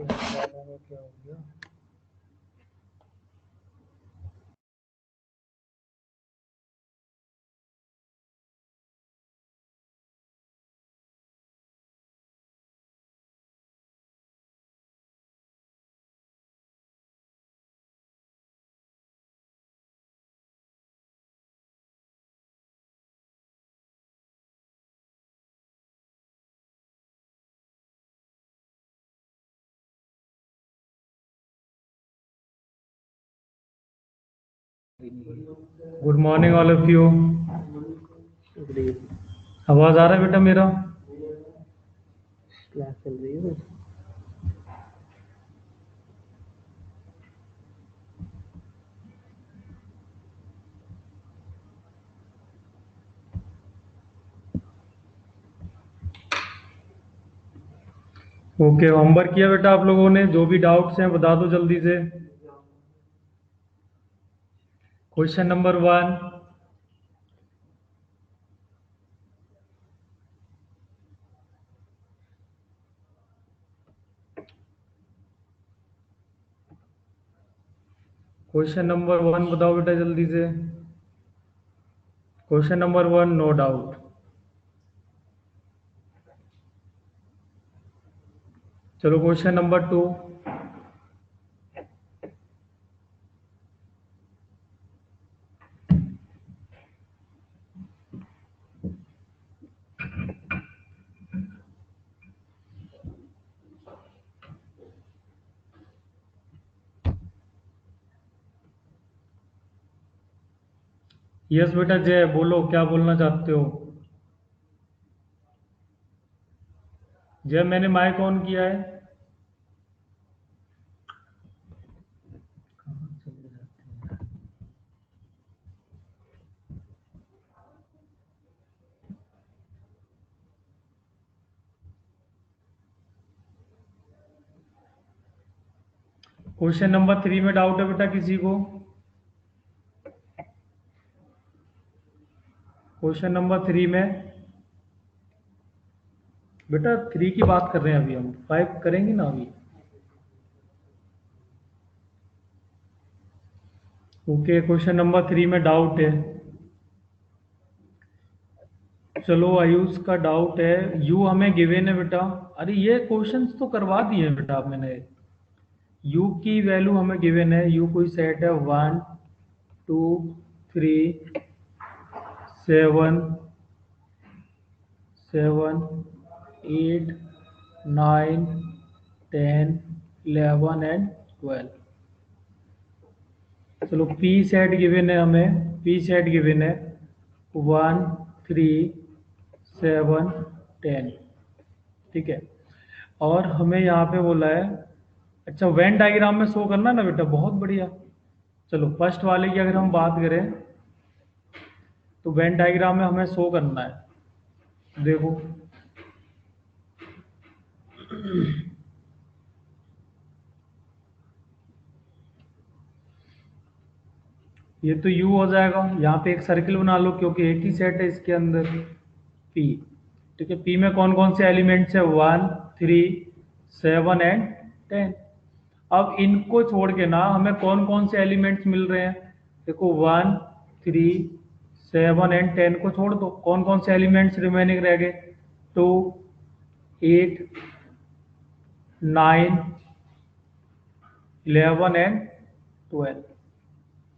क्या हो गया? Good morning all of you. आवाज आ रहा है बेटा मेरा? क्लास चल रही है। ओके, होमवर्क किया बेटा आप लोगों ने? जो भी डाउट्स हैं बता दो जल्दी से। क्वेश्चन नंबर 1, क्वेश्चन नंबर 1 बताओ बेटा जल्दी से। Question number 1 no doubt. चलो क्वेश्चन नंबर 2। यस बेटा जय, बोलो क्या बोलना चाहते हो? जय, मैंने माइक ऑन किया है। क्वेश्चन नंबर 3 में डाउट है बेटा किसी को? क्वेश्चन नंबर 3 में बेटा 3 की बात कर रहे हैं अभी, हम 5 करेंगे ना अभी। ओके, क्वेश्चन नंबर 3 में डाउट है। चलो आयुष का डाउट है, यू हमें गिवन है बेटा। अरे ये क्वेश्चंस तो करवा दिए हैं बेटा मैंने। यू की वैल्यू हमें गिवन है, यू कोई सेट है 1 2 3 7 7 8 9 10 11 एंड 12। चलो पी सेट गिवन है हमें, पी सेट गिवन है 1 3 7 10। ठीक है, और हमें यहाँ पे बोला है, अच्छा वेन डायग्राम में शो करना ना बेटा, बहुत बढ़िया। चलो फर्स्ट वाले की अगर हम बात करें तो वेन डायग्राम में हमें शो करना है। देखो ये तो U हो जाएगा, यहाँ पे एक सर्किल बना लो क्योंकि एक ही सेट है इसके अंदर P। ठीक है, P में कौन कौन से एलिमेंट्स है? 1 3 7 एंड 10। अब इनको छोड़ के ना हमें कौन कौन से एलिमेंट्स मिल रहे हैं? देखो 1 3 7 एंड 10 को छोड़ दो, कौन कौन से एलिमेंट्स रिमेनिंग रह गए? 2 8 9 11 एंड 12।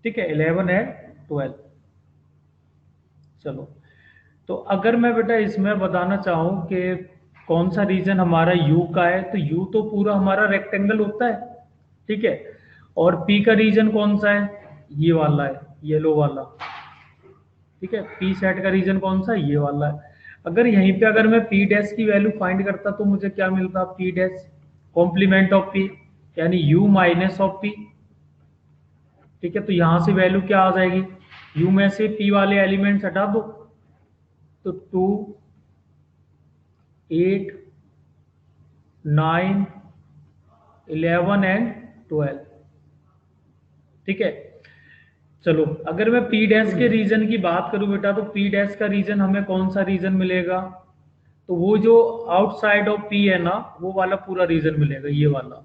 ठीक है, 11 एंड 12। चलो, तो अगर मैं बेटा इसमें बताना चाहूँ कि कौन सा रीजन हमारा यू का है, तो यू तो पूरा हमारा रेक्टेंगल होता है। ठीक है, और पी का रीजन कौन सा है? ये वाला है, येलो वाला। ठीक है, पी सेट का रीजन कौन सा है? ये वाला है। अगर यहीं पे अगर मैं पी डैश की वैल्यू फाइंड करता तो मुझे क्या मिलता? P dash complement of P, यानी यू माइनस ऑफ पी। ठीक है, तो यहां से वैल्यू क्या आ जाएगी? यू में से पी वाले एलिमेंट्स हटा दो, तो 2 8 9 11 एंड 12। ठीक है, चलो अगर मैं पी डैश के रीजन की बात करूं बेटा, तो पी डैश का रीजन हमें कौन सा रीजन मिलेगा? तो वो जो आउटसाइड ऑफ पी है ना, वो वाला पूरा रीजन मिलेगा, ये वाला।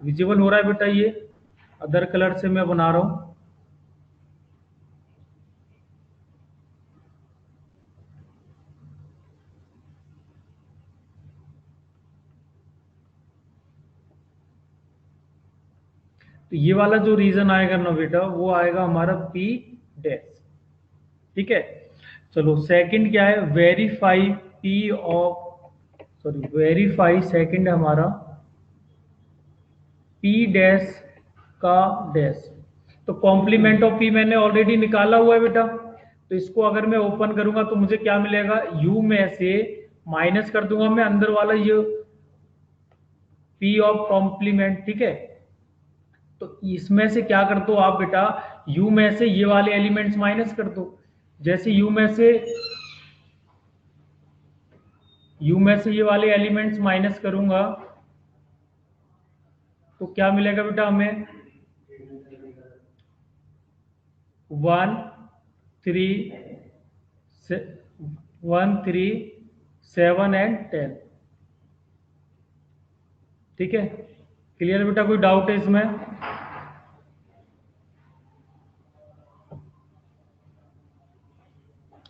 विजिबल हो रहा है बेटा? ये अदर कलर से मैं बना रहा हूं। तो ये वाला जो रीजन आएगा ना बेटा, वो आएगा हमारा पी डैश। ठीक है, चलो सेकंड क्या है? Verify P of, sorry verify second हमारा पी डैश का डैश। तो कॉम्प्लीमेंट ऑफ पी मैंने ऑलरेडी निकाला हुआ है बेटा, तो इसको अगर मैं ओपन करूंगा तो मुझे क्या मिलेगा? यू में से माइनस कर दूंगा मैं अंदर वाला ये पी ऑफ कॉम्प्लीमेंट। ठीक है, तो इसमें से क्या कर दो आप बेटा, यू में से ये वाले एलिमेंट्स माइनस कर दो। जैसे यू में से ये वाले एलिमेंट्स माइनस करूंगा तो क्या मिलेगा बेटा हमें? 1 3 1 3 7 एंड 10। ठीक है, क्लियर बेटा? कोई डाउट है इसमें?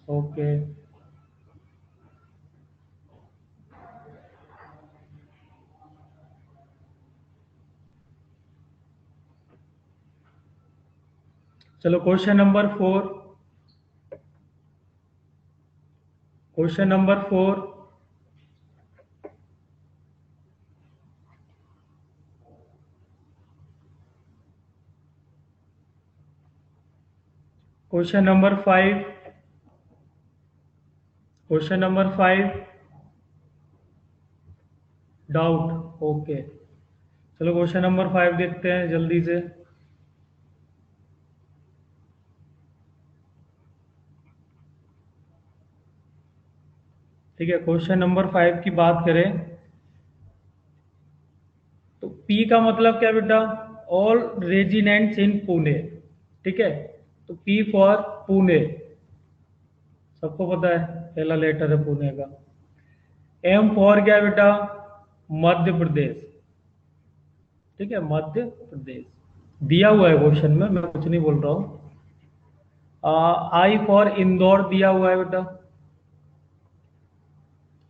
ओके, चलो question number 4। Question number 5। Question number 5 doubt. Okay, चलो क्वेश्चन नंबर 5 देखते हैं जल्दी से। ठीक है, क्वेश्चन नंबर 5 की बात करें तो पी का मतलब क्या बेटा? ऑल रेजिडेंट्स इन पुणे। ठीक है, तो पी फॉर पुणे, सबको पता है पहला लेटर है पुणे का। एम फॉर क्या है बेटा? मध्य प्रदेश। ठीक है, मध्य प्रदेश दिया हुआ है क्वेश्चन में, मैं कुछ नहीं बोल रहा हूँ। आई फॉर इंदौर दिया हुआ है बेटा,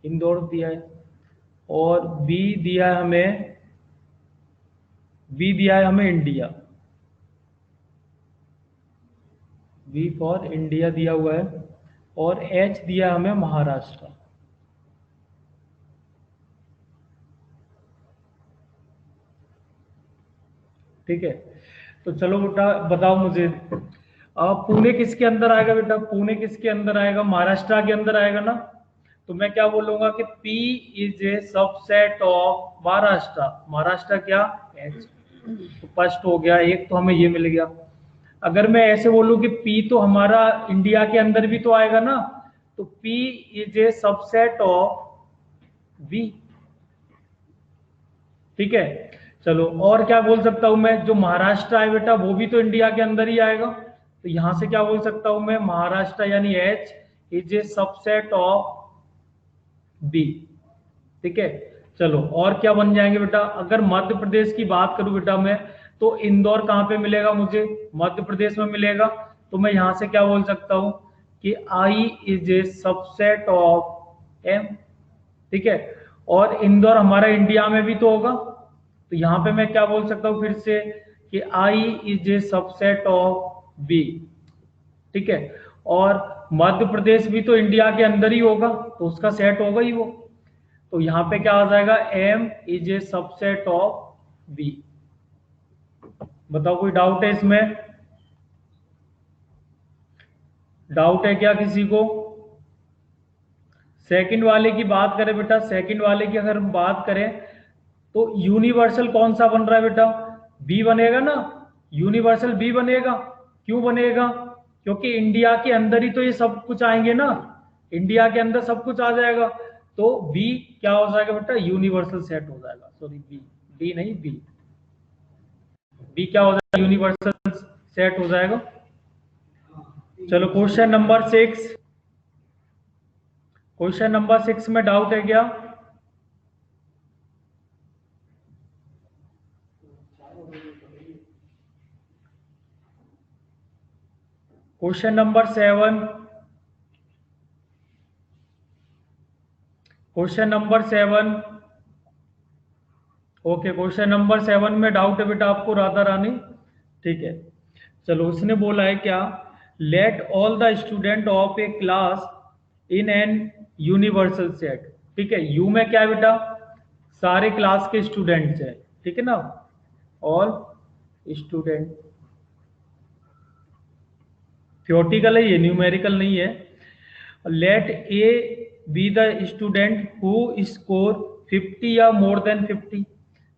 इंदौर दिया है। और बी दिया है हमें इंडिया, बी फॉर इंडिया दिया हुआ है। और एच दिया है हमें महाराष्ट्र। ठीक है, तो चलो बेटा बताओ मुझे, पुणे किसके अंदर आएगा बेटा? पुणे किसके अंदर आएगा? महाराष्ट्र के अंदर आएगा ना। तो मैं क्या बोलूंगा कि P is a subset of Maharashtra. Maharashtra क्या? एच। तो फर्स्ट हो गया एक, तो हमें ये मिल गया। अगर मैं ऐसे बोलूं कि P तो हमारा इंडिया के अंदर भी तो आएगा ना, तो P is a subset of B. ठीक है, चलो और क्या बोल सकता हूं मैं? जो महाराष्ट्र है बेटा वो भी तो इंडिया के अंदर ही आएगा, तो यहां से क्या बोल सकता हूं मैं? महाराष्ट्र यानी H is a subset of B. ठीक है, चलो और क्या बन जाएंगे बेटा? अगर मध्य प्रदेश की बात करूं बेटा मैं, तो इंदौर कहां पे मिलेगा मुझे? मध्य प्रदेश में मिलेगा। तो मैं यहां से क्या बोल सकता हूं कि I is a subset of M. ठीक है, और इंदौर हमारा इंडिया में भी तो होगा, तो यहां पे मैं क्या बोल सकता हूं फिर से कि I is a subset of B. ठीक है, और मध्य प्रदेश भी तो इंडिया के अंदर ही होगा, तो उसका सेट होगा ही वो। तो यहां पे क्या आ जाएगा? M is a subset of B. बताओ कोई डाउट है इसमें? डाउट है क्या किसी को? सेकंड वाले की बात करें बेटा, सेकंड वाले की अगर हम बात करें तो यूनिवर्सल कौन सा बन रहा है बेटा? बी बनेगा ना, यूनिवर्सल बी बनेगा। क्यों बनेगा? क्योंकि इंडिया के अंदर ही तो ये सब कुछ आएंगे ना, इंडिया के अंदर सब कुछ आ जाएगा। तो बी क्या हो जाएगा बेटा? यूनिवर्सल सेट हो जाएगा। सॉरी, बी, डी नहीं, बी। बी क्या हो जाएगा? यूनिवर्सल सेट हो जाएगा। चलो क्वेश्चन नंबर 6 में डाउट है क्या? Question number 7, question number 7। Okay, question number 7 में डाउट है बेटा आपको राधा रानी? ठीक है, चलो। उसने बोला है क्या, let all the student of A class in an universal set. ठीक है, यू में क्या है बेटा, सारे क्लास के स्टूडेंट्स है, ठीक है ना, ऑल स्टूडेंट। थ्योरेटिकल है ये, न्यूमेरिकल नहीं है। Let A B the student who score 50 या मोर देन 50।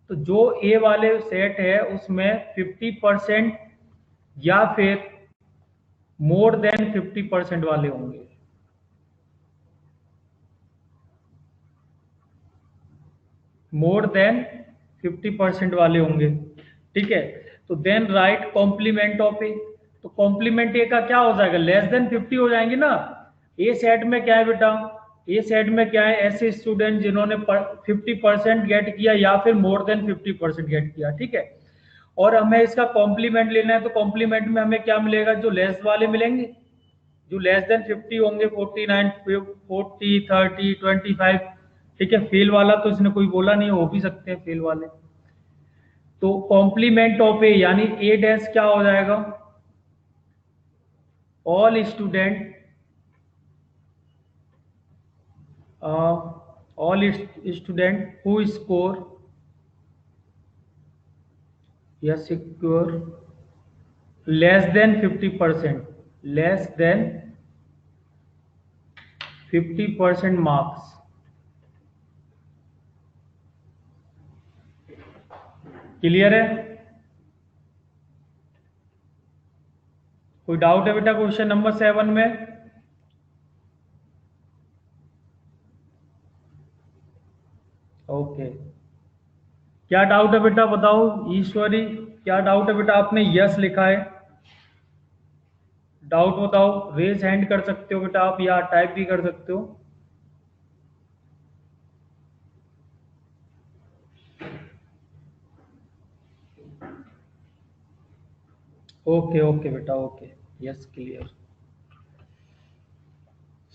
तो जो ए वाले सेट है उसमें 50% या फिर मोर देन 50% वाले होंगे। मोर देन 50% वाले होंगे, ठीक है। तो देन राइट कॉम्प्लीमेंट ऑफ ए। तो कॉम्प्लीमेंट ए का क्या हो जाएगा, लेस देन 50 हो जाएंगे ना। ए सेट में क्या है बेटा, ए सेट में क्या है, ऐसे स्टूडेंट जिन्होंने 50% गेट किया या फिर मोर देन 50% गेट किया, ठीक है। और हमें इसका कॉम्प्लीमेंट लेना है, तो कॉम्प्लीमेंट में हमें क्या मिलेगा, जो लेस वाले मिलेंगे, जो लेस देन 50 होंगे, 49, 40, 30, 25। ठीक है, फेल वाला तो इसने कोई बोला नहीं, हो भी सकते हैं फेल वाले। तो कॉम्प्लीमेंट ऑफ ए यानी ए डैश क्या हो जाएगा, all student, all student who score या secure less than 50%, less than 50% marks. Clear है? कोई डाउट है बेटा क्वेश्चन नंबर 7 में? ओके, क्या डाउट है बेटा बताओ। ईश्वरी, क्या डाउट है बेटा, आपने यस लिखा है, डाउट बताओ। रेज हैंड कर सकते हो बेटा आप, या टाइप भी कर सकते हो। ओके ओके बेटा, ओके, यस, क्लियर।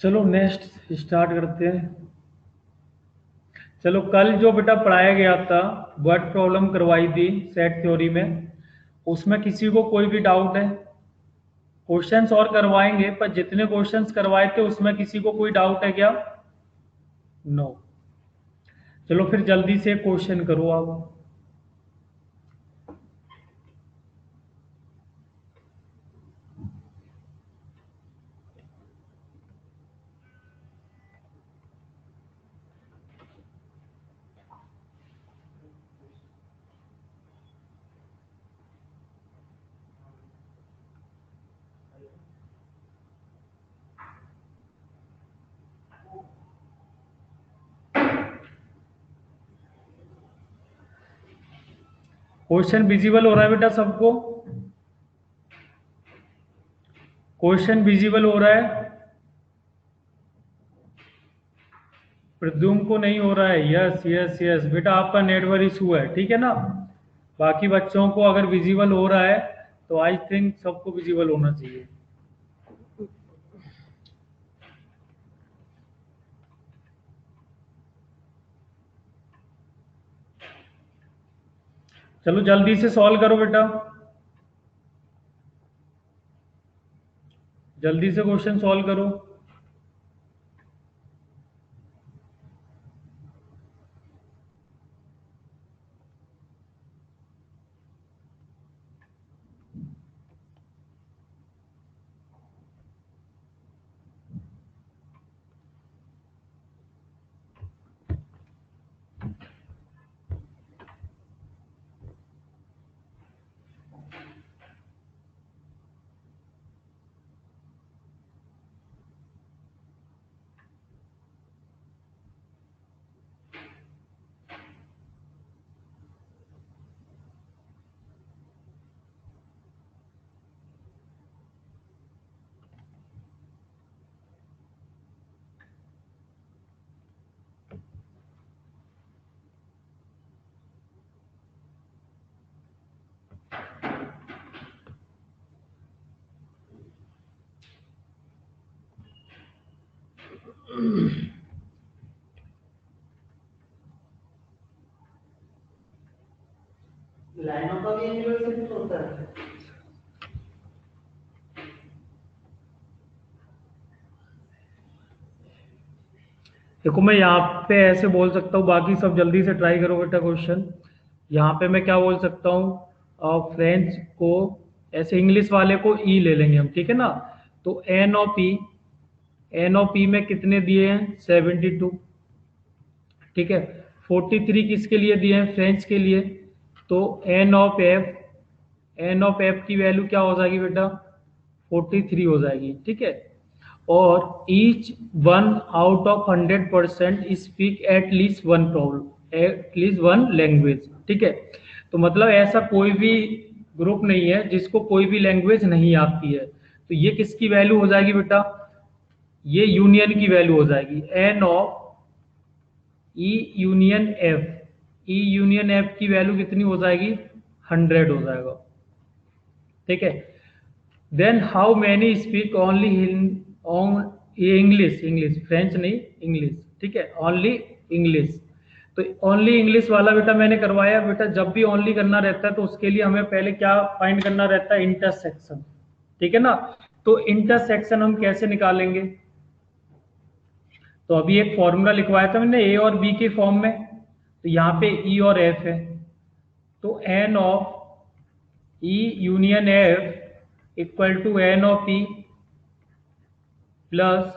चलो नेक्स्ट स्टार्ट करते हैं। चलो, कल जो बेटा पढ़ाया गया था, वर्ड प्रॉब्लम करवाई थी सेट थ्योरी में, उसमें किसी को कोई भी डाउट है? क्वेश्चंस और करवाएंगे, पर जितने क्वेश्चंस करवाए थे उसमें किसी को कोई डाउट है क्या? नो। चलो फिर जल्दी से क्वेश्चन करो आप। क्वेश्चन विजिबल हो रहा है बेटा सबको? क्वेश्चन विजिबल हो रहा है? प्रद्युम्न को नहीं हो रहा है? यस यस यस बेटा, आपका नेटवर्क इशू है, ठीक है ना। बाकी बच्चों को अगर विजिबल हो रहा है तो आई थिंक सबको विजिबल होना चाहिए। चलो जल्दी से सॉल्व करो बेटा, जल्दी से क्वेश्चन सॉल्व करो। लाइनों का भी एंगुलर सेक्शन होता है। देखो मैं यहाँ पे ऐसे बोल सकता हूँ, बाकी सब जल्दी से ट्राई करो बेटा क्वेश्चन। यहाँ पे मैं क्या बोल सकता हूँ, फ्रेंच को ऐसे इंग्लिश वाले को ई ले लेंगे हम, ठीक है ना। तो एन ओ पी में कितने दिए हैं 72, ठीक है। 43 किसके लिए दिए हैं, फ्रेंच के लिए। तो एन ऑफ एफ की वैल्यू क्या हो जाएगी बेटा, 43 हो जाएगी, ठीक है। और each one out of 100% speak at least one problem, at least one language, ठीक है। तो मतलब ऐसा कोई भी ग्रुप नहीं है जिसको कोई भी लैंग्वेज नहीं आती है। तो ये किसकी वैल्यू हो जाएगी बेटा, ये यूनियन की वैल्यू हो जाएगी। N of E union F, E union F की वैल्यू कितनी हो जाएगी, 100 हो जाएगा, ठीक है। Then how many speak only on English, English French नहीं इंग्लिश, ठीक है, ओनली इंग्लिश। तो ओनली इंग्लिश वाला बेटा मैंने करवाया। बेटा जब भी ओनली करना रहता है तो उसके लिए हमें पहले क्या फाइंड करना रहता है, इंटरसेक्शन, ठीक है ना। तो इंटरसेक्शन हम कैसे निकालेंगे, तो अभी एक फॉर्मूला लिखवाया था मैंने ए और बी के फॉर्म में। तो यहाँ पे ई और एफ है, तो N of E union F equal to N of E plus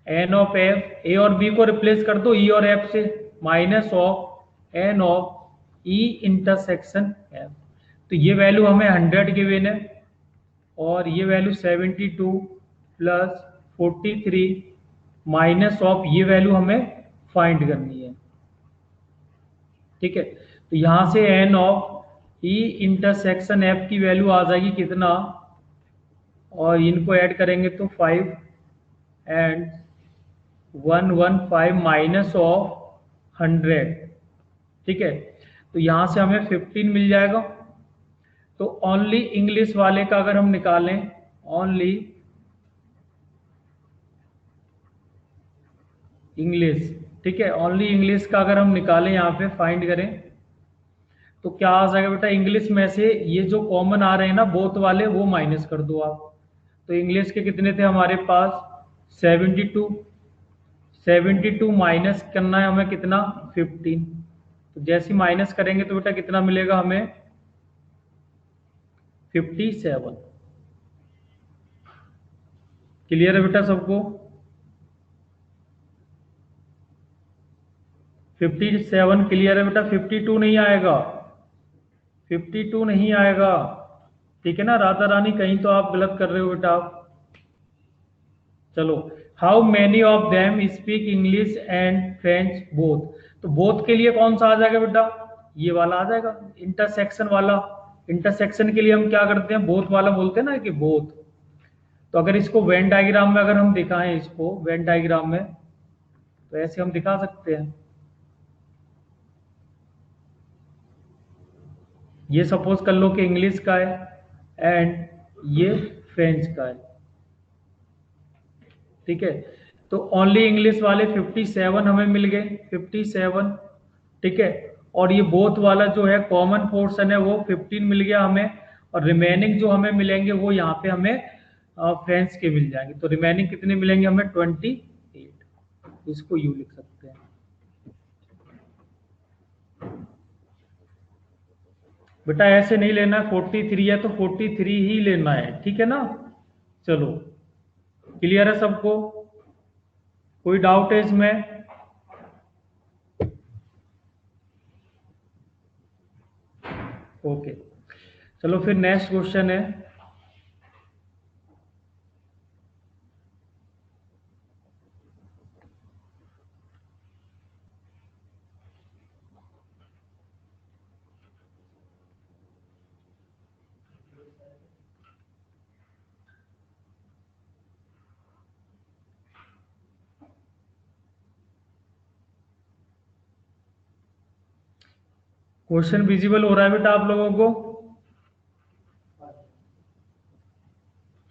N of F, A और बी को रिप्लेस कर दो ई और एफ से, minus of N of E intersection F. तो ये वैल्यू हमें 100 गिवन है, और ये वैल्यू 72 प्लस 43 माइनस ऑफ ये वैल्यू हमें फाइंड करनी है, ठीक है। तो यहां से N of E intersection F की वैल्यू आ जाएगी कितना, और इनको ऐड करेंगे तो 5 एंड 115 माइनस ऑफ 100, ठीक है। तो यहां से हमें 15 मिल जाएगा। तो ओनली इंग्लिश वाले का अगर हम निकालें, ओनली इंग्लिश, ठीक है, ओनली इंग्लिश का अगर हम निकालें यहाँ पे फाइंड करें, तो क्या आ जाएगा बेटा, इंग्लिश में से ये जो कॉमन आ रहे हैं ना बोथ वाले, वो माइनस कर दो आप। तो इंग्लिश के कितने थे हमारे पास 72, 72 माइनस करना है हमें कितना 15। तो जैसे माइनस करेंगे तो बेटा कितना मिलेगा हमें 57। क्लियर है बेटा सबको, 57 क्लियर है बेटा, 52 नहीं आएगा, 52 नहीं आएगा, ठीक है ना राधा रानी, कहीं तो आप गलत कर रहे हो बेटा आप। चलो, how many of them speak English and French both. तो बोथ के लिए कौन सा आ जाएगा बेटा, ये वाला आ जाएगा, इंटरसेक्शन वाला। इंटरसेक्शन के लिए हम क्या करते हैं, बोथ वाला बोलते हैं ना कि बोथ। तो अगर इसको वेन डायग्राम में अगर हम दिखाएं, इसको वेन डायग्राम में, तो ऐसे हम दिखा सकते हैं। ये सपोज कर लो कि इंग्लिश का है एंड ये फ्रेंच का है, ठीक है। तो ओनली इंग्लिश वाले 57 हमें मिल गए, 57, ठीक है। और ये बोथ वाला जो है कॉमन पोर्शन है वो 15 मिल गया हमें, और रिमेनिंग जो हमें मिलेंगे वो यहाँ पे हमें फ्रेंच के मिल जाएंगे। तो रिमेनिंग कितने मिलेंगे हमें 28, इसको यू लिख सकते हैं। बेटा ऐसे नहीं लेना है, 43 है तो 43 ही लेना है, ठीक है ना। चलो, क्लियर है सबको, कोई डाउट है इसमें। ओके, चलो फिर नेक्स्ट क्वेश्चन है। क्वेश्चन विजिबल हो रहा है बेटा आप लोगों को,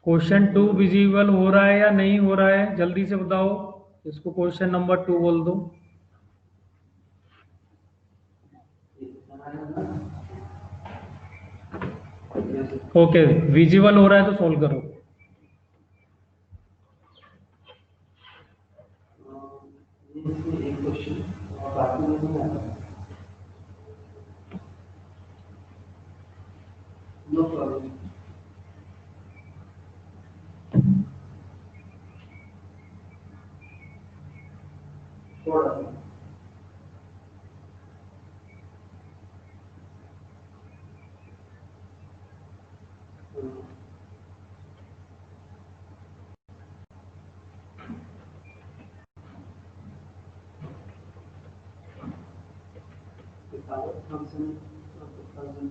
क्वेश्चन 2 विजिबल हो रहा है या नहीं हो रहा है, जल्दी से बताओ, इसको क्वेश्चन नंबर 2 बोल दो। ओके, विजिबल हो रहा है तो सोल्व करो। एक क्वेश्चन और बाकी में नहीं आता। No problem. थोड़ा 1000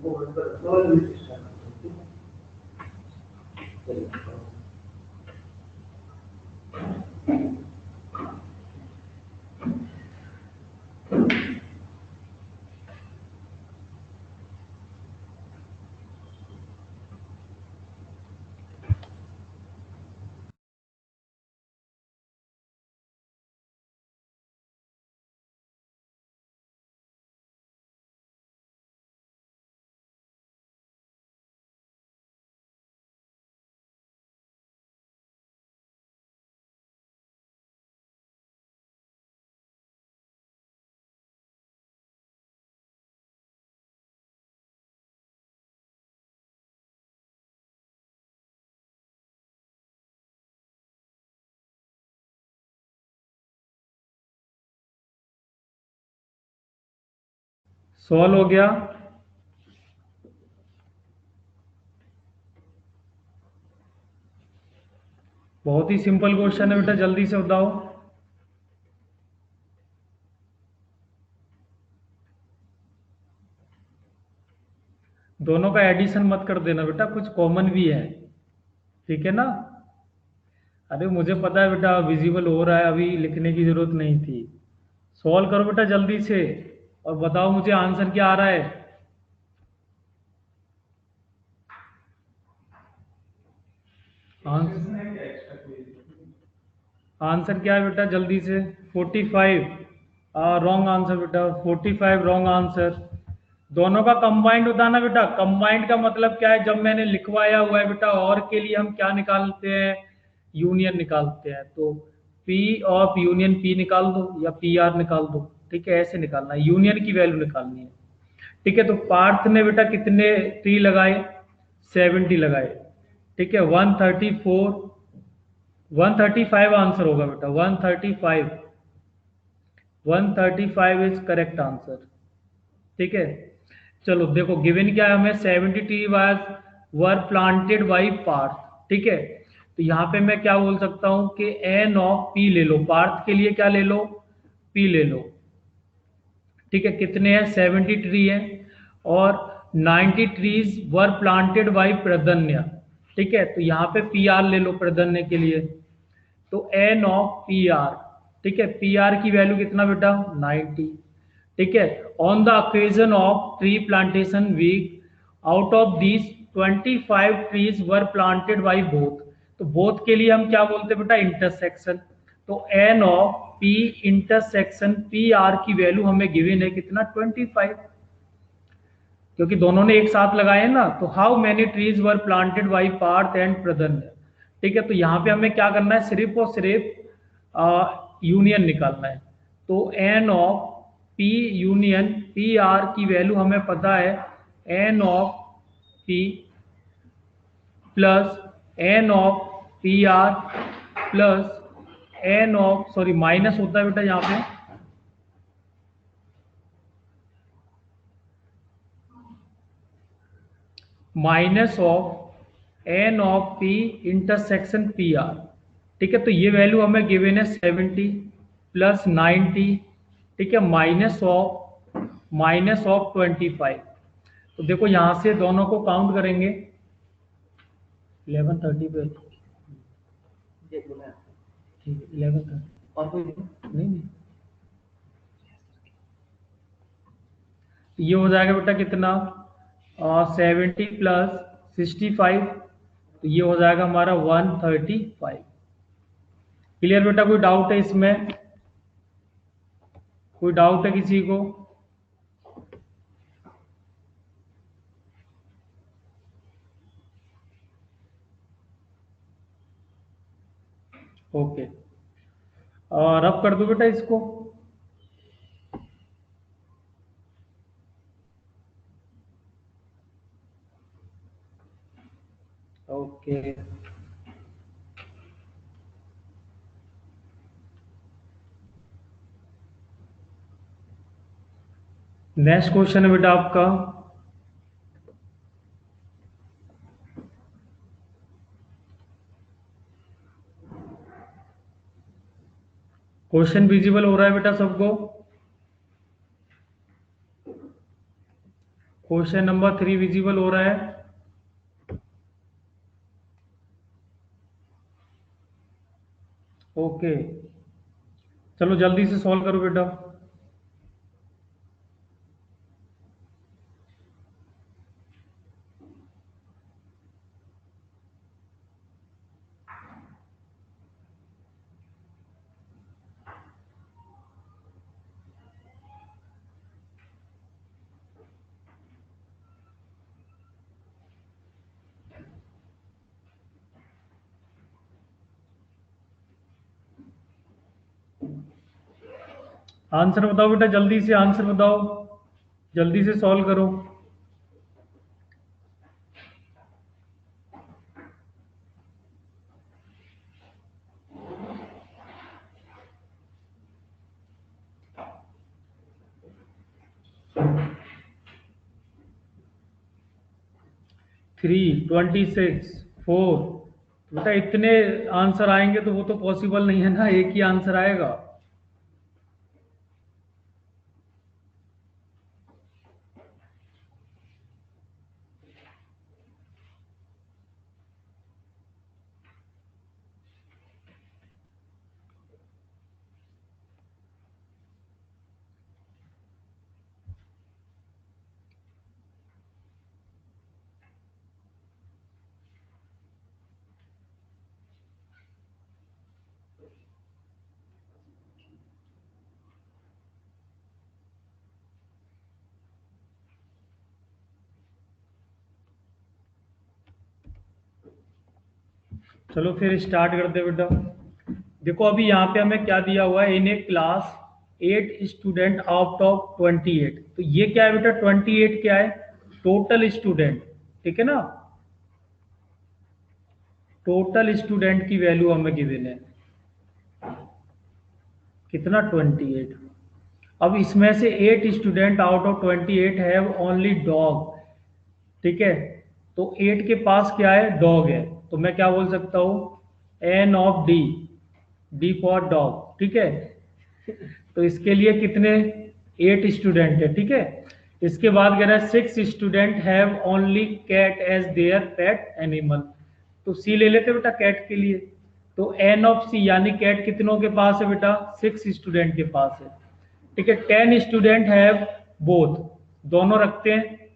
को वर्ड पर तो लिमिट स्टार्ट करते हैं। सॉल्व हो गया। बहुत ही सिंपल क्वेश्चन है बेटा, जल्दी से बताओ। दोनों का एडिशन मत कर देना बेटा, कुछ कॉमन भी है, ठीक है ना। अरे मुझे पता है बेटा, विजिबल हो रहा है, अभी लिखने की जरूरत नहीं थी। सॉल्व करो बेटा जल्दी से, और बताओ मुझे आंसर क्या आ रहा है। आंसर क्या है बेटा, जल्दी से। 45। रॉन्ग आंसर बेटा, 45 रॉन्ग आंसर। दोनों का कंबाइंड होता है ना बेटा। कंबाइंड का मतलब क्या है, जब मैंने लिखवाया हुआ है बेटा और के लिए हम क्या निकालते हैं, यूनियन निकालते हैं। तो पी ऑफ यूनियन पी निकाल दो या पी आर निकाल दो, ठीक है, ऐसे निकालना है, यूनियन की वैल्यू निकालनी है। ठीक है, तो पार्थ ने बेटा कितने ट्री लगाए, 70 लगाए, ठीक है। 134, 135 आंसर होगा बेटा, 135, 135 इज करेक्ट आंसर, ठीक है। चलो देखो गिवन क्या है हमें, 70 tree was were planted by Parth, ठीक है। तो यहाँ पे मैं क्या बोल सकता हूँ कि एन ऑफ पी ले लो, पार्थ के लिए क्या ले लो, पी ले लो, ठीक है। कितने हैं, 70 ट्री हैं, और 90 ट्रीज वर प्लांटेड बाई प्रदन्य, ठीक है। तो यहाँ पे पी आर ले लो प्रदन्य के लिए, तो एन ऑफ पी आर, ठीक है। पी आर की वैल्यू कितना बेटा, 90, ठीक है। On the occasion of tree plantation week, out of this 25 trees were planted by both. तो बोथ के लिए हम क्या बोलते हैं बेटा, इंटरसेक्शन। तो N of P intersection P R की वैल्यू हमें गिवन है कितना, 25, क्योंकि दोनों ने एक साथ लगाए हैं ना। तो how many trees were planted by Parth and Pradnya, ठीक है। तो यहाँ पे हमें क्या करना है, सिर्फ और सिर्फ यूनियन निकालना है। तो N of P union P R की वैल्यू हमें पता है, N of P plus N of P R plus N of, sorry minus होता है बेटा यहाँ पे, minus of N of P intersection P R, ठीक है। तो ये वैल्यू हमें गिवन है 70 प्लस 90, ठीक है, माइनस ऑफ 25। तो देखो यहाँ से दोनों को काउंट करेंगे, 11:30 पे, ठीक है, 11:30 और कोई नहीं, नहीं। तो ये हो जाएगा बेटा कितना, 70 प्लस 65, तो ये हो जाएगा हमारा 135, क्लियर बेटा? कोई डाउट है इसमें? कोई डाउट है किसी को? ओके, और अब कर दो बेटा इसको। ओके, नेक्स्ट क्वेश्चन है बेटा आपका। क्वेश्चन विजिबल हो रहा है बेटा सबको? क्वेश्चन नंबर 3 विजिबल हो रहा है? ओके, चलो जल्दी से सॉल्व करो बेटा। आंसर बताओ बेटा, जल्दी से आंसर बताओ, जल्दी से सॉल्व करो। 3, 26, 4। बेटा इतने आंसर आएंगे तो वो तो पॉसिबल नहीं है ना, एक ही आंसर आएगा। चलो फिर स्टार्ट करते हैं बेटा। देखो अभी यहाँ पे हमें क्या दिया हुआ है, in A class 8 student out of 28। तो ये क्या है बेटा, 28 क्या है? टोटल स्टूडेंट, ठीक है ना? टोटल स्टूडेंट की वैल्यू हमें गिवन है कितना, 28। अब इसमें से 8 student out of 28 have only dog, ठीक है? तो 8 के पास क्या है, डॉग है। तो मैं क्या बोल सकता हूँ, N of D, D for dog, ठीक है? तो इसके लिए कितने, 8 स्टूडेंट है, ठीक है? इसके बाद कह रहा है 6 student have only cat as their pet animal. तो सी ले लेते बेटा कैट के लिए। तो एन ऑफ सी यानी कैट कितनों के पास है बेटा, 6 स्टूडेंट के पास है, ठीक है? 10 स्टूडेंट हैव बोथ, दोनों रखते हैं।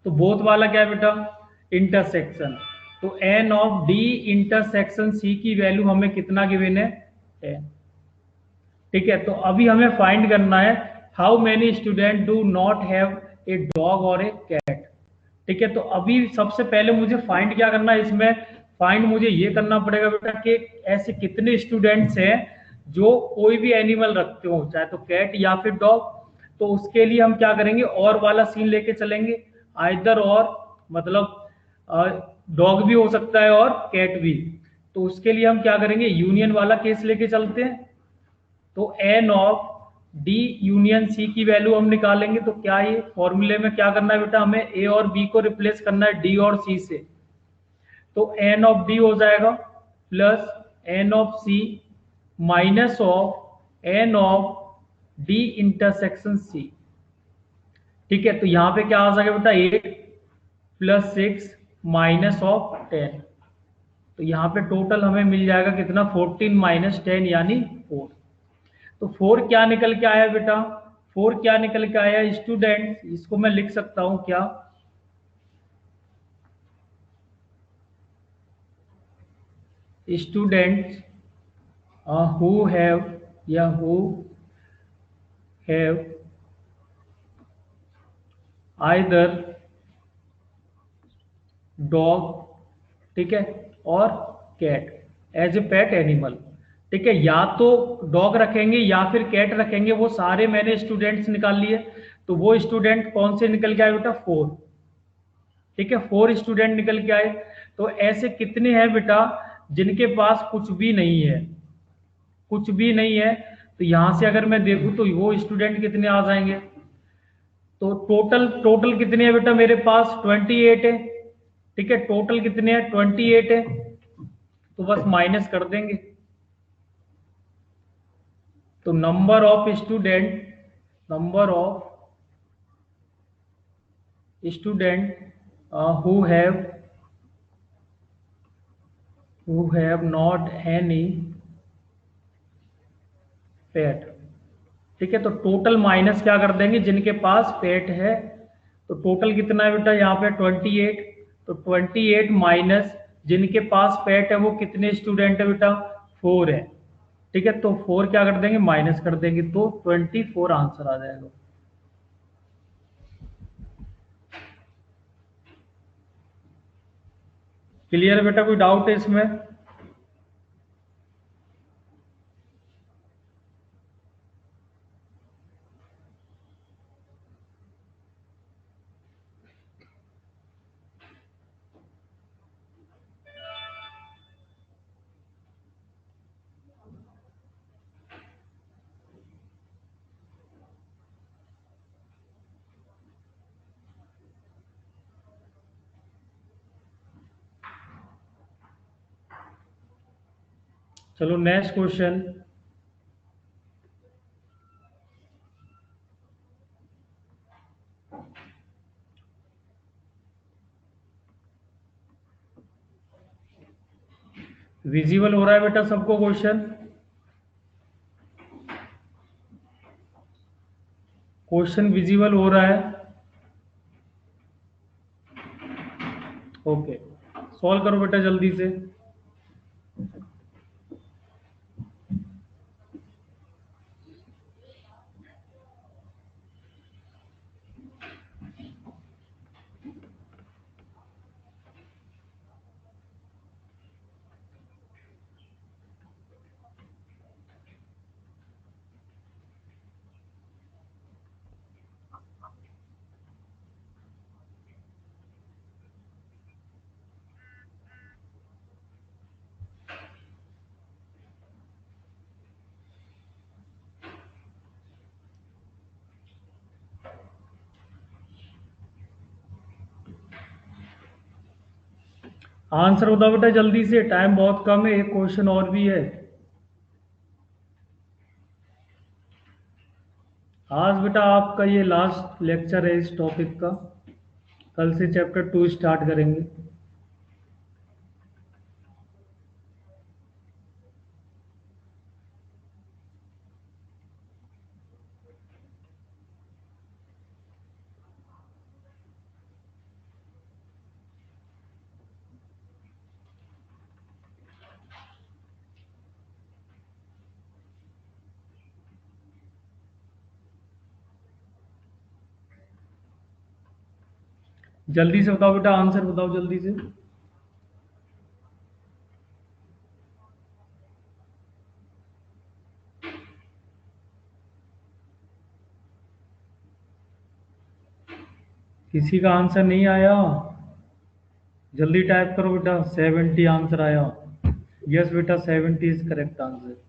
तो बोथ वाला क्या है बेटा, इंटरसेक्शन। तो N of D intersection C की वैल्यू हमें कितना गिवन है, 10, ठीक है? तो अभी हमें फाइंड करना है how many student do not have a dog और ए कैट, ठीक है? तो अभी सबसे पहले मुझे फाइंड क्या करना है इसमें, फाइंड मुझे ये करना पड़ेगा बेटा कि ऐसे कितने स्टूडेंट्स हैं जो कोई भी एनिमल रखते हो, चाहे तो कैट या फिर डॉग। तो उसके लिए हम क्या करेंगे, और वाला सीन लेके चलेंगे, आइदर और, मतलब डॉग भी हो सकता है और कैट भी। तो उसके लिए हम क्या करेंगे, यूनियन वाला केस लेके चलते हैं। तो N of D union C की वैल्यू हम निकालेंगे। तो क्या ये फॉर्मूले में क्या करना है बेटा, हमें ए और बी को रिप्लेस करना है डी और सी से। तो एन ऑफ डी हो जाएगा plus N of C minus of N of D intersection C, ठीक है? तो यहां पे क्या आ जाएगा बेटा, 8 प्लस 6 माइनस ऑफ 10। तो यहाँ पे टोटल हमें मिल जाएगा कितना, 14 माइनस 10 यानी 4। तो 4 क्या निकल के आया बेटा, 4 क्या निकल के आया, स्टूडेंट, इसको मैं लिख सकता हूं क्या, स्टूडेंट हु हैव या हु हैव आइदर डॉग, ठीक है, और cat as a pet animal. ठीक है, या तो डॉग रखेंगे या फिर कैट रखेंगे, वो सारे मैंने स्टूडेंट्स निकाल लिए। तो वो स्टूडेंट कौन से निकल के आए बेटा? 4। ठीक है, 4 स्टूडेंट निकल के आए। तो ऐसे कितने हैं बेटा जिनके पास कुछ भी नहीं है? कुछ भी नहीं है। तो यहां से अगर मैं देखूं तो वो स्टूडेंट कितने आ जाएंगे? तो टोटल टोटल कितने हैं बेटा मेरे पास? 28 है। ठीक है, टोटल कितने हैं? 28 है। तो बस माइनस कर देंगे। तो number of student who have not any पेट। ठीक है, तो टोटल माइनस क्या कर देंगे? जिनके पास पेट है। तो टोटल कितना है बेटा यहाँ पे? 28। तो 28 माइनस जिनके पास पेट है वो कितने स्टूडेंट है बेटा? 4 है। ठीक है, तो 4 क्या कर देंगे? माइनस कर देंगे, तो 24 आंसर आ जाएगा। क्लियर है बेटा? कोई डाउट है इसमें? चलो नेक्स्ट क्वेश्चन। विजिबल हो रहा है बेटा सबको क्वेश्चन? क्वेश्चन विजिबल हो रहा है? ओके, सॉल्व करो बेटा जल्दी से। आंसर बताओ बेटा जल्दी से, टाइम बहुत कम है, एक क्वेश्चन और भी है। आज बेटा आपका ये लास्ट लेक्चर है इस टॉपिक का। कल से चैप्टर 2 स्टार्ट करेंगे। जल्दी से बताओ बेटा, आंसर बताओ जल्दी से। किसी का आंसर नहीं आया? जल्दी टाइप करो बेटा। 70 आंसर आया। यस बेटा, 70 इज करेक्ट आंसर।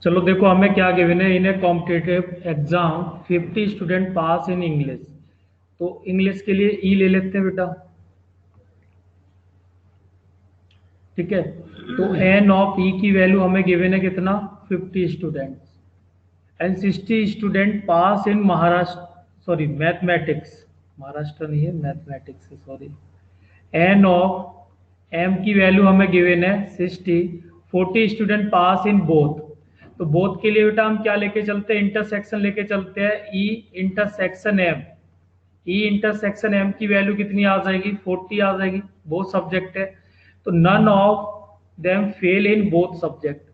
चलो देखो, हमें क्या गिवन है? In a competitive exam 50 student pass in English. तो इंग्लिश के लिए ई ले लेते हैं बेटा। ठीक है, तो एन ऑफ ई की वैल्यू हमें गिवन है कितना? 50 students. And 60 student pass in Maharashtra, sorry mathematics, Maharashtra नहीं है, मैथमेटिक्स है, सॉरी। एन ऑफ एम की वैल्यू हमें गिवन है 60, 40 स्टूडेंट पास इन बोथ। तो बोथ के लिए बेटा हम क्या लेके चलते हैं, इंटरसेक्शन लेके चलते हैं, E intersection M. E intersection M की वैल्यू कितनी आ जाएगी, 40 आ जाएगी, बोथ सब्जेक्ट है। तो none of them fail in both subject,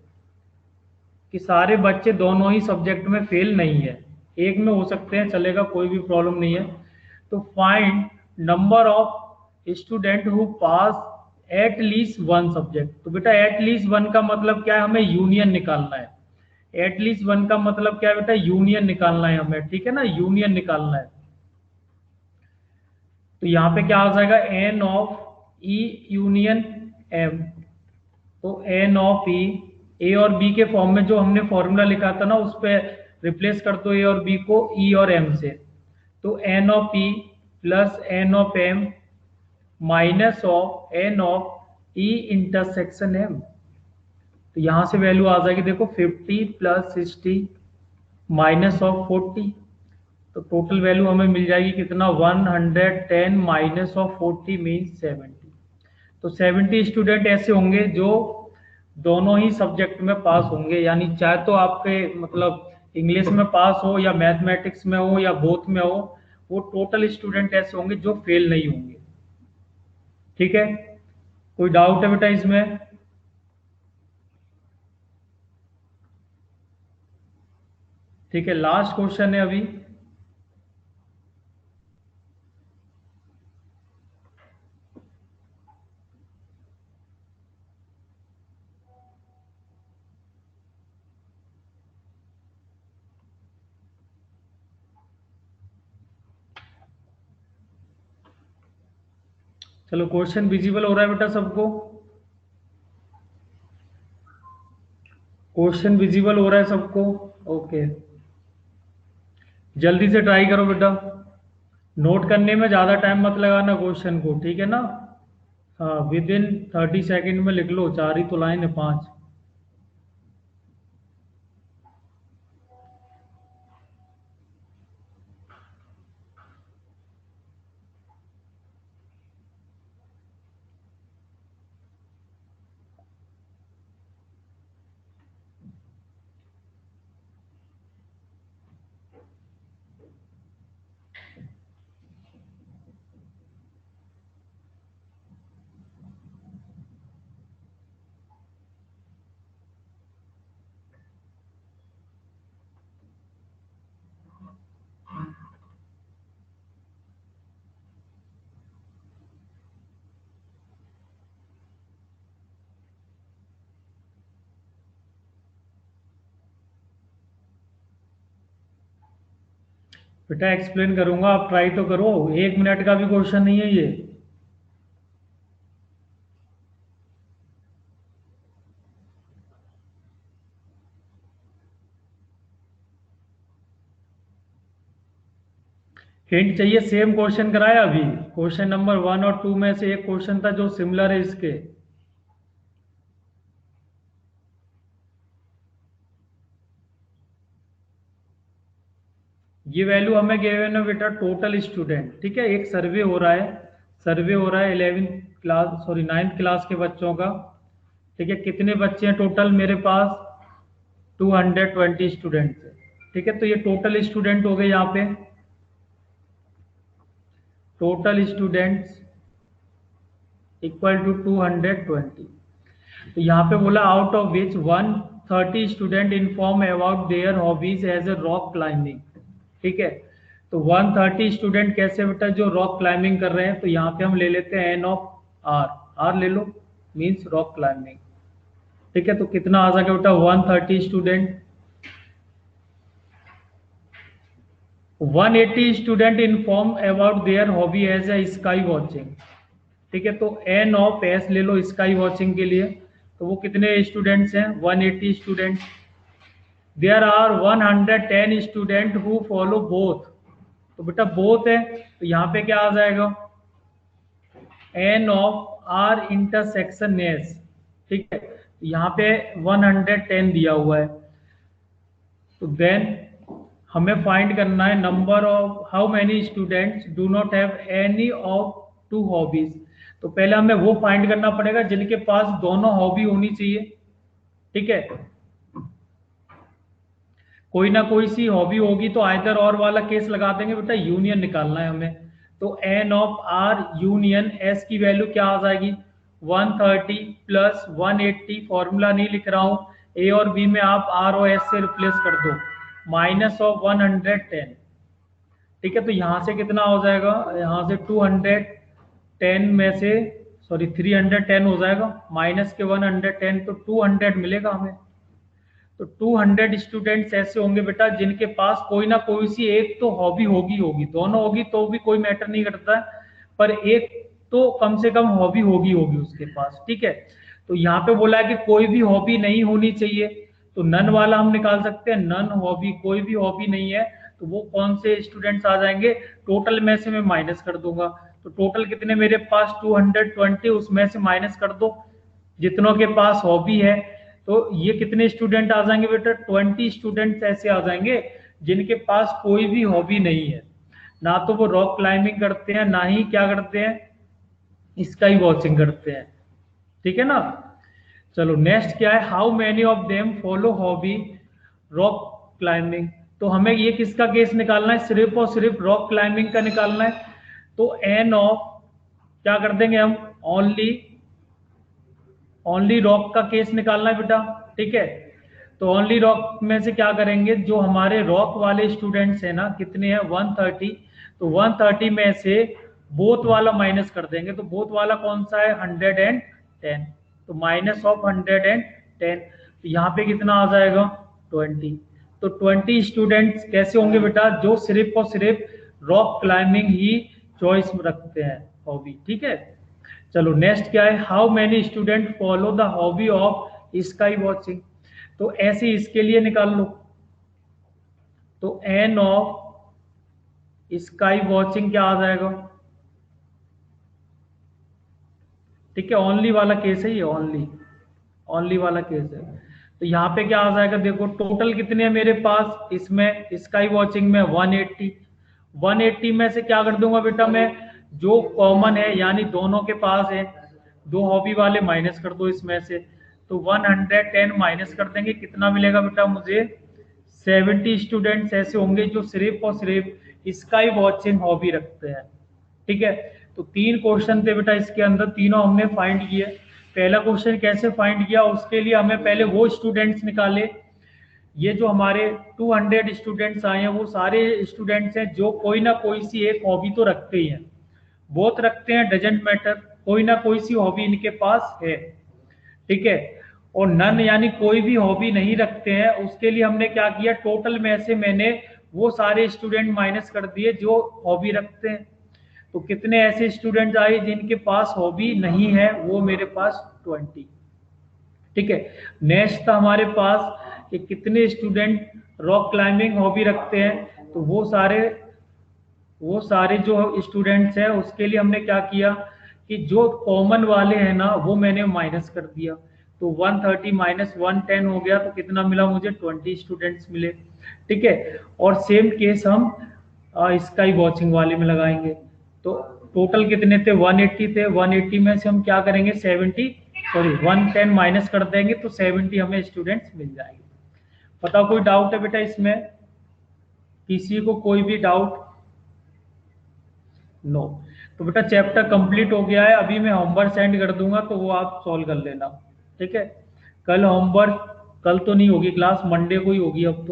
कि सारे बच्चे दोनों ही सब्जेक्ट में फेल नहीं है, एक में हो सकते हैं, चलेगा, कोई भी प्रॉब्लम नहीं है। तो find number of student who pass at least one subject. तो बेटा एट लीस्ट वन का मतलब क्या है, हमें यूनियन निकालना है। एट लीस्ट वन का मतलब क्या है बेटा, यूनियन निकालना है हमें, ठीक है ना, यूनियन निकालना है। तो यहाँ पे क्या आ जाएगा, N of E union M. तो एन ऑफ ई, ए और बी के फॉर्म में जो हमने फॉर्मूला लिखा था ना, उस पर रिप्लेस कर दो ए और बी को ई और एम से। तो N of E plus N of M minus of N of E intersection M. तो यहां से वैल्यू आ जाएगी, देखो 50 प्लस 60 माइनस ऑफ 40। तो टोटल वैल्यू हमें मिल जाएगी कितना, 110 माइनस ऑफ 40 मीन्स 70। तो 70 स्टूडेंट ऐसे होंगे जो दोनों ही सब्जेक्ट में पास होंगे, यानी चाहे तो आपके मतलब इंग्लिश में पास हो या मैथमेटिक्स में हो या बोथ में हो, वो टोटल स्टूडेंट ऐसे होंगे जो फेल नहीं होंगे। ठीक है, कोई डाउट है बेटा इसमें? ठीक है, लास्ट क्वेश्चन है अभी। चलो, क्वेश्चन विजिबल हो रहा है बेटा सबको? क्वेश्चन विजिबल हो रहा है सबको? ओके, जल्दी से ट्राई करो बेटा, नोट करने में ज़्यादा टाइम मत लगाना क्वेश्चन को, ठीक है ना? हाँ, विद इन 30 सेकेंड में लिख लो, 4 ही तो लाइन है, 5। बेटा एक्सप्लेन करूंगा, आप ट्राई तो करो, 1 मिनट का भी क्वेश्चन नहीं है ये। हिंट चाहिए, सेम क्वेश्चन कराया अभी, क्वेश्चन नंबर 1 और 2 में से एक क्वेश्चन था जो सिमिलर है इसके। ये वैल्यू हमें गिवन है बेटा टोटल स्टूडेंट, ठीक है, एक सर्वे हो रहा है, सर्वे हो रहा है 11th class, sorry 9th class के बच्चों का। ठीक है, कितने बच्चे हैं टोटल मेरे पास, 220 स्टूडेंट्स है। ठीक है, तो ये टोटल स्टूडेंट हो गए, यहाँ पे टोटल स्टूडेंट्स इक्वल टू 220। तो यहाँ पे बोला out of which 130 student inform about their hobbies as a rock climbing. ठीक है, तो 130 स्टूडेंट कैसे बेटा, जो रॉक क्लाइंबिंग कर रहे हैं, तो यहाँ पे हम ले लेते हैं एन ऑफ आर, आर ले लो, मीन्स रॉक क्लाइंबिंग। ठीक है, तो कितना आ जाएगा बेटा, 130 student, 180 student inform about their hobby as a sky watching. ठीक है, तो एन ऑफ एस ले लो स्काई वॉचिंग के लिए, तो वो कितने स्टूडेंट्स हैं, 180 student. There are 110 student who follow both. तो बेटा बोथ है, तो यहाँ पे क्या आ जाएगा, N of R intersection S. ठीक है, यहाँ पे 110 दिया हुआ है, तो देन हमें फाइंड करना है number of how many students do not have any of two hobbies. तो पहले हमें वो फाइंड करना पड़ेगा जिनके पास दोनों हॉबी होनी चाहिए। ठीक है, कोई ना कोई सी हॉबी होगी तो आइदर और वाला केस लगा देंगे बेटा, यूनियन निकालना है हमें। तो N of R union S की वैल्यू क्या आ जाएगी, 130 प्लस 180, फॉर्मूला नहीं लिख रहा हूं, ए और बी में आप आर और एस से रिप्लेस कर दो, माइनस ऑफ 110। ठीक है, तो यहां से कितना हो जाएगा, यहां से 210 में से सॉरी 310 हो जाएगा, माइनस के 110 तो 200 मिलेगा हमें। तो 200 स्टूडेंट्स ऐसे होंगे बेटा जिनके पास कोई ना कोई सी एक तो हॉबी होगी होगी, दोनों होगी तो भी कोई मैटर नहीं करता है, पर एक तो कम से कम हॉबी होगी होगी उसके पास। ठीक है, तो यहाँ पे बोला है कि कोई भी हॉबी नहीं होनी चाहिए, तो नन वाला हम निकाल सकते हैं, नन हॉबी, कोई भी हॉबी नहीं है, तो वो कौन से स्टूडेंट्स आ जाएंगे, टोटल में से मैं माइनस कर दूंगा। तो टोटल कितने मेरे पास 220, उसमें से माइनस कर दो जितनों के पास हॉबी है, तो ये कितने स्टूडेंट आ जाएंगे बेटा, 20 स्टूडेंट्स ऐसे आ जाएंगे जिनके पास कोई भी हॉबी नहीं है, ना तो वो रॉक क्लाइंबिंग करते हैं, ना ही क्या करते हैं, स्काई वॉचिंग करते हैं। ठीक है ना। चलो नेक्स्ट क्या है, how many of them follow hobby rock climbing. तो हमें ये किसका केस निकालना है, सिर्फ और सिर्फ रॉक क्लाइंबिंग का निकालना है। तो एन ऑफ क्या कर देंगे हम, ओनली ओनली रॉक का केस निकालना है बेटा। ठीक है, तो ओनली रॉक में से क्या करेंगे, जो हमारे रॉक वाले स्टूडेंट्स हैं ना, कितने हैं 130, तो 130 में से बोथ वाला माइनस कर देंगे, तो बोथ वाला कौन सा है 110, तो माइनस ऑफ 110, तो यहाँ पे कितना आ जाएगा 20। तो 20 स्टूडेंट्स कैसे होंगे बेटा, जो सिर्फ और सिर्फ रॉक क्लाइंबिंग ही चॉइस रखते हैं हॉबी। ठीक है, चलो नेक्स्ट क्या है, how many student follow the hobby of sky watching. तो ऐसे इसके लिए निकाल लो, तो एन ऑफ स्काई वॉचिंग क्या आ जाएगा। ठीक है, ओनली वाला केस है ये, ओनली ओनली वाला केस है। तो यहाँ पे क्या आ जाएगा, देखो टोटल कितने हैं मेरे पास, इसमें स्काई वॉचिंग में 180, 180 में से क्या कर दूंगा बेटा मैं, जो कॉमन है यानी दोनों के पास है, दो हॉबी वाले माइनस कर दो इसमें से, तो 110 माइनस कर देंगे, कितना मिलेगा बेटा मुझे, 70 स्टूडेंट्स ऐसे होंगे जो सिर्फ और सिर्फ स्काई वॉचिंग हॉबी रखते हैं। ठीक है, तो तीन क्वेश्चन थे बेटा इसके अंदर, तीनों हमने फाइंड किए। पहला क्वेश्चन कैसे फाइंड किया, उसके लिए हमें पहले वो स्टूडेंट्स निकाले, ये जो हमारे 200 स्टूडेंट्स आए हैं वो सारे स्टूडेंट्स हैं जो कोई ना कोई सी एक हॉबी तो रखते ही हैं, बहुत रखते हैं डजेंट मैटर, कोई ना कोई सी हॉबी इनके पास है। ठीक है, और नन यानी कोई भी हॉबी नहीं रखते हैं, उसके लिए हमने क्या किया, टोटल में से मैंने वो सारे स्टूडेंट माइनस कर दिए जो हॉबी रखते हैं। तो कितने ऐसे स्टूडेंट आए जिनके पास हॉबी नहीं है, वो मेरे पास 20। ठीक है, नेक्स्ट था हमारे पास कि कितने स्टूडेंट रॉक क्लाइंबिंग हॉबी रखते हैं, तो वो सारे जो स्टूडेंट्स हैं उसके लिए हमने क्या किया कि जो कॉमन वाले हैं ना वो मैंने माइनस कर दिया, तो 130 माइनस 110 हो गया, तो कितना मिला मुझे 20 स्टूडेंट्स मिले। ठीक है, और सेम केस हम स्काई वॉचिंग वाले में लगाएंगे, तो टोटल कितने थे 180 थे, 180 में से हम क्या करेंगे 70 सॉरी 110 माइनस कर देंगे, तो 70 हमें स्टूडेंट्स मिल जाएंगे। पता कोई डाउट है बेटा इसमें, किसी को कोई भी डाउट, नो। तो बेटा चैप्टर कंप्लीट हो गया है, अभी मैं होमवर्क सेंड कर दूंगा तो वो आप सॉल्व कर लेना। ठीक है, कल होमवर्क, कल तो नहीं होगी क्लास, मंडे को ही होगी अब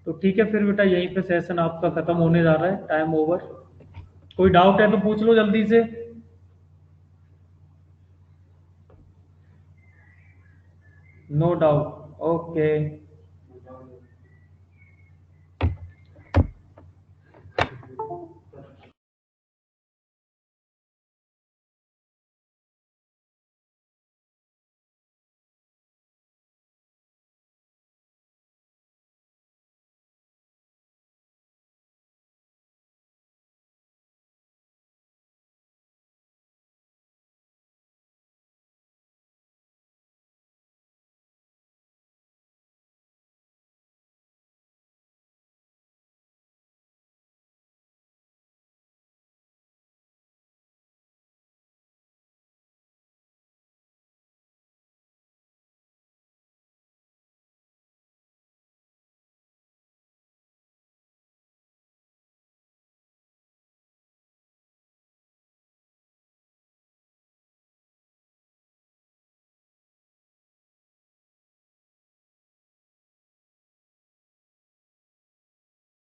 तो ठीक है फिर बेटा, यहीं पे सेशन आपका खत्म होने जा रहा है, टाइम ओवर। कोई डाउट है तो पूछ लो जल्दी से। No doubt, okay.